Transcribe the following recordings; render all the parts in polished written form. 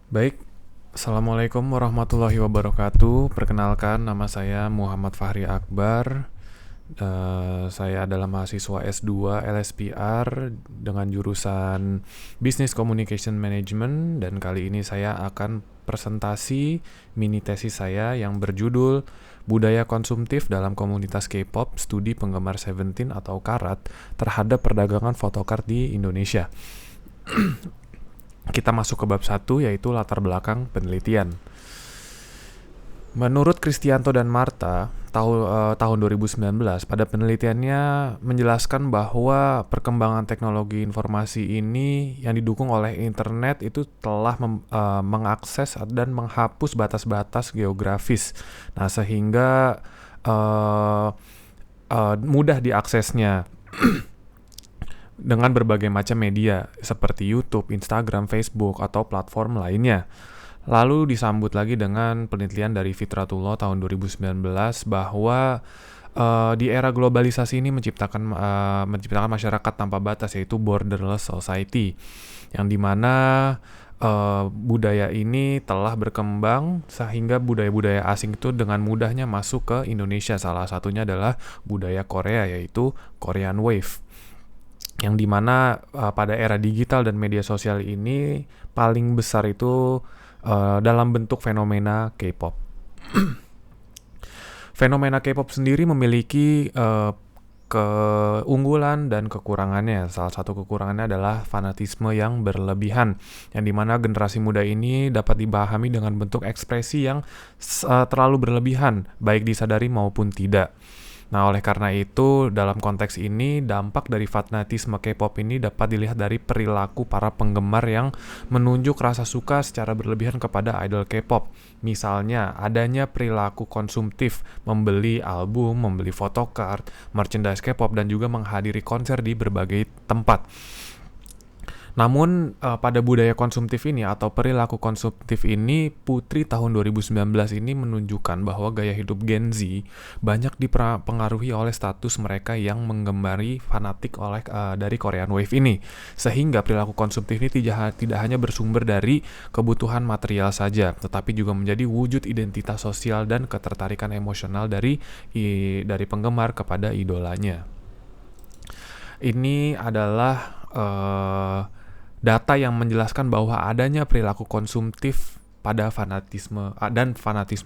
Baik, Assalamualaikum warahmatullahi wabarakatuh. Perkenalkan, nama saya Muhammad Fahri Akbar. Saya adalah mahasiswa S2 LSPR dengan jurusan Business Communication Management, dan kali ini saya akan presentasi mini tesis saya yang berjudul Budaya Konsumtif dalam Komunitas K-pop Studi Penggemar Seventeen atau Karat terhadap Perdagangan Photocard di Indonesia. Kita masuk ke bab 1, yaitu latar belakang penelitian. Menurut Kristianto dan Marta, tahun 2019, pada penelitiannya menjelaskan bahwa perkembangan teknologi informasi ini yang didukung oleh internet itu telah mengakses dan menghapus batas-batas geografis. Nah, sehingga mudah diaksesnya dengan berbagai macam media seperti YouTube, Instagram, Facebook, atau platform lainnya. Lalu disambut lagi dengan penelitian dari Fitratullah tahun 2019 bahwa di era globalisasi ini menciptakan masyarakat tanpa batas, yaitu borderless society, yang dimana budaya ini telah berkembang sehingga budaya-budaya asing itu dengan mudahnya masuk ke Indonesia. Salah satunya adalah budaya Korea, yaitu Korean Wave, yang dimana pada era digital dan media sosial ini paling besar itu dalam bentuk fenomena K-pop. Fenomena K-pop sendiri memiliki keunggulan dan kekurangannya. Salah satu kekurangannya adalah fanatisme yang berlebihan, yang dimana generasi muda ini dapat dipahami dengan bentuk ekspresi yang terlalu berlebihan, baik disadari maupun tidak. Nah, oleh karena itu, dalam konteks ini, dampak dari fanatisme K-pop ini dapat dilihat dari perilaku para penggemar yang menunjuk rasa suka secara berlebihan kepada idol K-pop. Misalnya, adanya perilaku konsumtif, membeli album, membeli photocard, merchandise K-pop, dan juga menghadiri konser di berbagai tempat. Namun pada budaya konsumtif ini atau perilaku konsumtif ini, Putri tahun 2019 ini menunjukkan bahwa gaya hidup Gen Z banyak dipengaruhi oleh status mereka yang menggemari fanatik dari Korean Wave ini. Sehingga perilaku konsumtif ini tidak hanya bersumber dari kebutuhan material saja, tetapi juga menjadi wujud identitas sosial dan ketertarikan emosional dari penggemar kepada idolanya. Ini adalah data yang menjelaskan bahwa adanya perilaku konsumtif pada fanatisme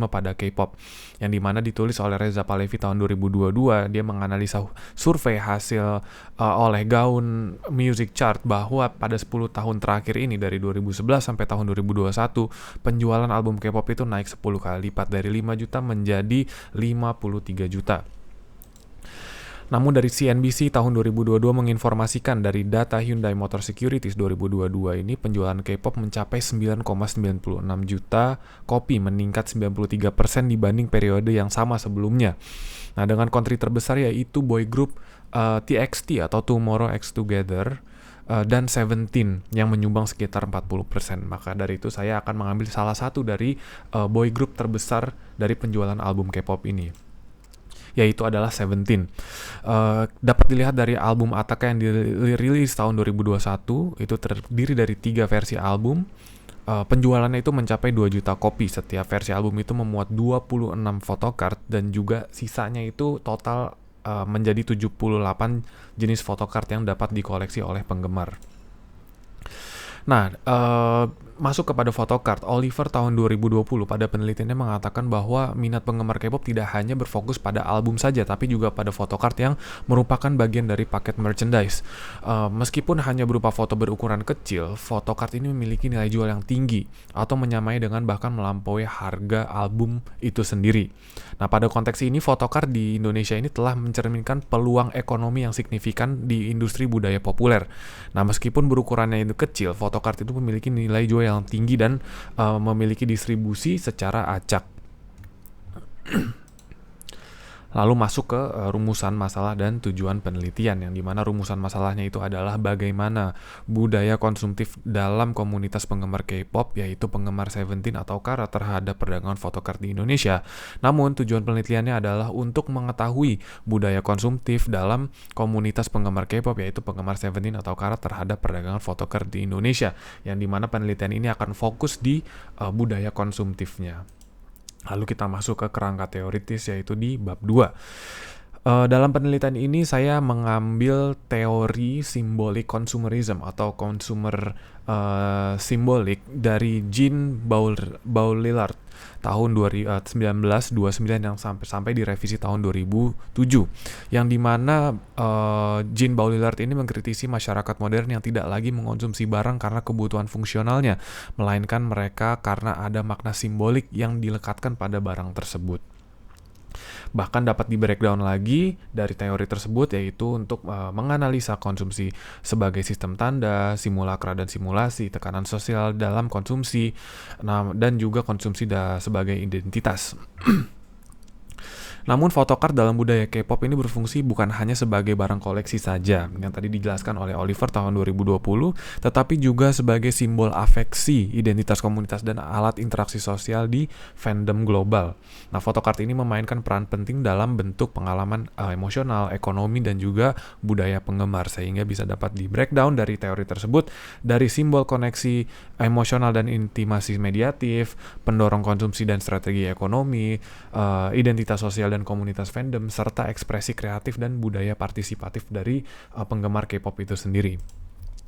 pada K-pop, yang dimana ditulis oleh Reza Pahlavi tahun 2022. Dia menganalisa survei hasil oleh Gaon Music Chart bahwa pada 10 tahun terakhir ini, dari 2011 sampai tahun 2021, penjualan album K-pop itu naik 10 kali lipat, dari 5 juta menjadi 53 juta. Namun dari CNBC tahun 2022 menginformasikan dari data Hyundai Motor Securities 2022 ini, penjualan K-pop mencapai 9,96 juta kopi, meningkat 93% dibanding periode yang sama sebelumnya. Nah, dengan kontri terbesar yaitu boy group TXT atau Tomorrow X Together dan Seventeen yang menyumbang sekitar 40%. Maka dari itu saya akan mengambil salah satu dari boy group terbesar dari penjualan album K-pop ini, yaitu adalah Seventeen. Dapat dilihat dari album Ataka yang dirilis tahun 2021, itu terdiri dari 3 versi album. Penjualannya itu mencapai 2 juta kopi. Setiap versi album itu memuat 26 photocard, dan juga sisanya itu total menjadi 78 jenis photocard yang dapat dikoleksi oleh penggemar. Nah, masuk kepada photocard, Oliver tahun 2020 pada penelitiannya mengatakan bahwa minat penggemar K-pop tidak hanya berfokus pada album saja, tapi juga pada photocard yang merupakan bagian dari paket merchandise. Meskipun hanya berupa foto berukuran kecil, photocard ini memiliki nilai jual yang tinggi atau menyamai dengan bahkan melampaui harga album itu sendiri. Nah, pada konteks ini, photocard di Indonesia ini telah mencerminkan peluang ekonomi yang signifikan di industri budaya populer. Nah, meskipun berukurannya itu kecil, photocard itu memiliki nilai jual yang tinggi dan memiliki distribusi secara acak. Lalu masuk ke rumusan masalah dan tujuan penelitian, yang dimana rumusan masalahnya itu adalah bagaimana budaya konsumtif dalam komunitas penggemar K-pop, yaitu penggemar Seventeen atau Kara, terhadap perdagangan photocard di Indonesia. Namun tujuan penelitiannya adalah untuk mengetahui budaya konsumtif dalam komunitas penggemar K-pop, yaitu penggemar Seventeen atau Kara, terhadap perdagangan photocard di Indonesia, yang dimana penelitian ini akan fokus di budaya konsumtifnya. Lalu kita masuk ke kerangka teoritis, yaitu di bab 2. Dalam penelitian ini saya mengambil teori simbolik consumerism atau consumer simbolik dari Jean Baudrillard tahun 1929 yang sampai direvisi tahun 2007, yang dimana Jean Baudrillard ini mengkritisi masyarakat modern yang tidak lagi mengkonsumsi barang karena kebutuhan fungsionalnya, melainkan mereka karena ada makna simbolik yang dilekatkan pada barang tersebut. Bahkan dapat di-breakdown lagi dari teori tersebut, yaitu untuk menganalisa konsumsi sebagai sistem tanda, simulakra dan simulasi, tekanan sosial dalam konsumsi, dan juga konsumsi sebagai identitas. Namun photocard dalam budaya K-pop ini berfungsi bukan hanya sebagai barang koleksi saja, yang tadi dijelaskan oleh Oliver tahun 2020, tetapi juga sebagai simbol afeksi, identitas komunitas, dan alat interaksi sosial di fandom global. Nah, photocard ini memainkan peran penting dalam bentuk pengalaman emosional, ekonomi, dan juga budaya penggemar, sehingga bisa dapat di breakdown dari teori tersebut dari simbol koneksi emosional dan intimasi mediatif, pendorong konsumsi dan strategi ekonomi, identitas sosial dan komunitas fandom, serta ekspresi kreatif dan budaya partisipatif dari penggemar K-pop itu sendiri.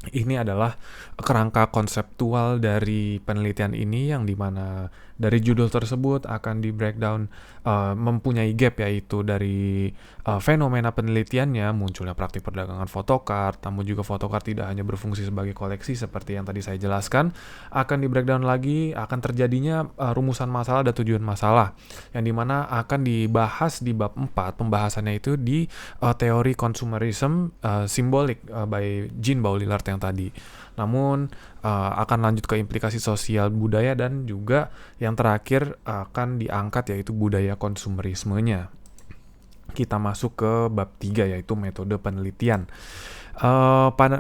Ini adalah kerangka konseptual dari penelitian ini, yang dimana dari judul tersebut akan di breakdown mempunyai gap, yaitu dari fenomena penelitiannya, munculnya praktik perdagangan photocard, namun juga photocard tidak hanya berfungsi sebagai koleksi seperti yang tadi saya jelaskan, akan di breakdown lagi akan terjadinya rumusan masalah dan tujuan masalah, yang dimana akan dibahas di bab 4, pembahasannya itu di teori consumerism simbolik by Jean Baudrillard yang tadi. Namun akan lanjut ke implikasi sosial budaya, dan juga yang terakhir akan diangkat yaitu budaya konsumerismenya. Kita masuk ke bab 3, yaitu metode penelitian.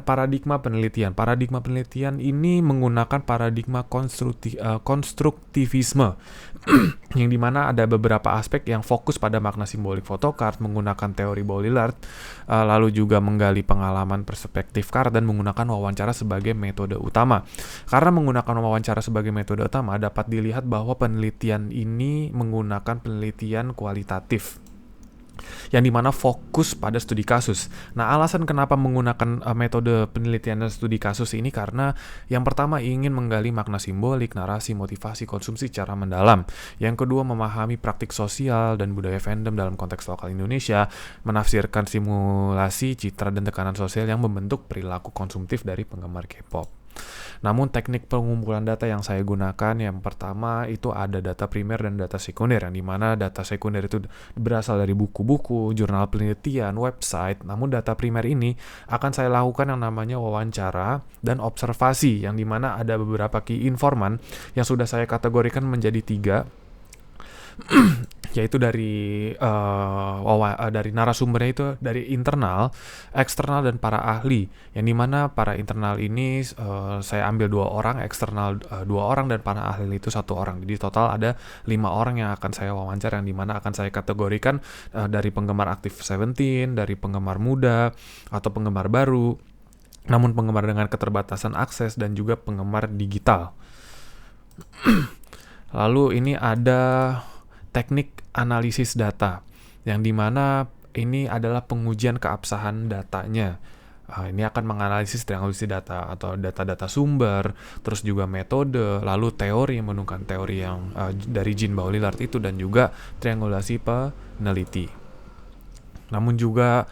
Paradigma penelitian ini menggunakan paradigma konstruktivisme yang dimana ada beberapa aspek yang fokus pada makna simbolik photocard, menggunakan teori Baudrillard, lalu juga menggali pengalaman perspektif Kara, dan menggunakan wawancara sebagai metode utama. Karena menggunakan wawancara sebagai metode utama, dapat dilihat bahwa penelitian ini menggunakan penelitian kualitatif, yang dimana fokus pada studi kasus. Nah, alasan kenapa menggunakan metode penelitian dan studi kasus ini karena yang pertama ingin menggali makna simbolik, narasi, motivasi, konsumsi secara mendalam. Yang kedua, memahami praktik sosial dan budaya fandom dalam konteks lokal Indonesia, menafsirkan simulasi, citra, dan tekanan sosial yang membentuk perilaku konsumtif dari penggemar K-pop. Namun teknik pengumpulan data yang saya gunakan, yang pertama itu ada data primer dan data sekunder, yang dimana data sekunder itu berasal dari buku-buku, jurnal penelitian, website. Namun data primer ini akan saya lakukan yang namanya wawancara dan observasi, yang dimana ada beberapa key informan yang sudah saya kategorikan menjadi 3, yaitu dari narasumbernya itu dari internal, eksternal, dan para ahli. Yang dimana para internal ini saya ambil 2 orang, eksternal 2 orang, dan para ahli itu 1 orang. Jadi total ada 5 orang yang akan saya wawancara, yang dimana akan saya kategorikan dari penggemar aktif Seventeen, dari penggemar muda atau penggemar baru, namun penggemar dengan keterbatasan akses, dan juga penggemar digital. Lalu ini ada teknik analisis data, yang dimana ini adalah pengujian keabsahan datanya. Ini akan menganalisis triangulasi data atau data-data sumber, terus juga metode, lalu teori yang menunjukkan teori yang dari Jean Baudrillard itu, dan juga triangulasi peneliti. Namun juga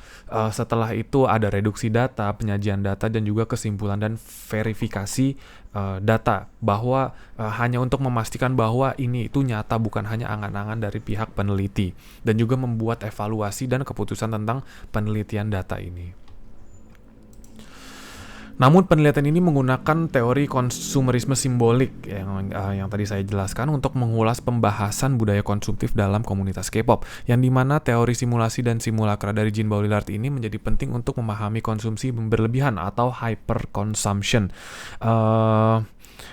setelah itu ada reduksi data, penyajian data, dan juga kesimpulan dan verifikasi data, bahwa hanya untuk memastikan bahwa ini itu nyata, bukan hanya angan-angan dari pihak peneliti, dan juga membuat evaluasi dan keputusan tentang penelitian data ini. Namun penelitian ini menggunakan teori konsumerisme simbolik yang tadi saya jelaskan untuk mengulas pembahasan budaya konsumtif dalam komunitas K-pop, yang dimana teori simulasi dan simulakra dari Jean Baudrillard ini menjadi penting untuk memahami konsumsi berlebihan atau hyper consumption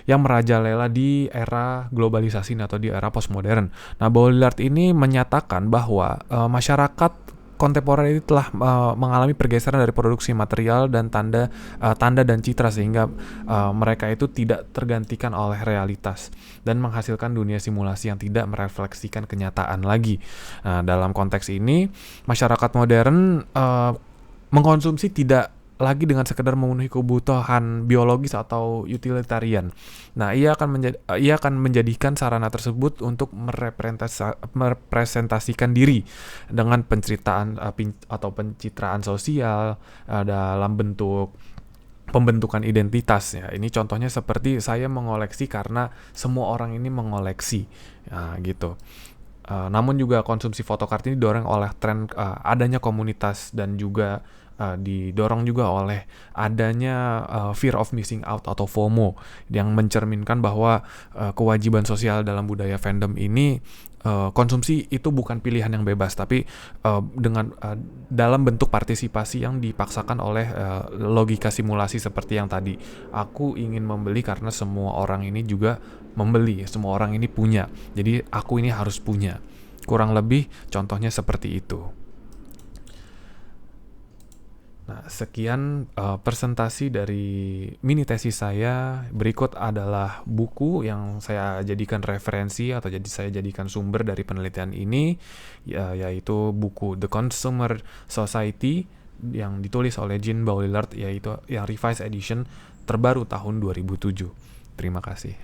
yang merajalela di era globalisasi atau di era postmodern. Nah, Baudrillard ini menyatakan bahwa masyarakat kontemporer ini telah mengalami pergeseran dari produksi material dan tanda dan citra, sehingga mereka itu tidak tergantikan oleh realitas dan menghasilkan dunia simulasi yang tidak merefleksikan kenyataan lagi. Dalam konteks ini, masyarakat modern mengkonsumsi tidak lagi dengan sekedar memenuhi kebutuhan biologis atau utilitarian. Nah, ia akan menjadikan sarana tersebut untuk merepresentasikan diri dengan penceritaan atau pencitraan sosial dalam bentuk pembentukan identitas ya. Ini contohnya seperti saya mengoleksi karena semua orang ini mengoleksi, gitu. Namun juga konsumsi photocard ini didorong oleh tren adanya komunitas dan juga didorong juga oleh adanya fear of missing out atau FOMO, yang mencerminkan bahwa kewajiban sosial dalam budaya fandom ini, konsumsi itu bukan pilihan yang bebas, tapi dalam bentuk partisipasi yang dipaksakan oleh logika simulasi seperti yang tadi. Aku ingin membeli karena semua orang ini juga membeli, semua orang ini punya, jadi aku ini harus punya. Kurang lebih contohnya seperti itu. Nah, sekian presentasi dari mini tesis saya. Berikut adalah buku yang saya jadikan referensi atau saya jadikan sumber dari penelitian ini, yaitu buku The Consumer Society yang ditulis oleh Jean Baudrillard, yaitu yang revised edition terbaru tahun 2007. Terima kasih.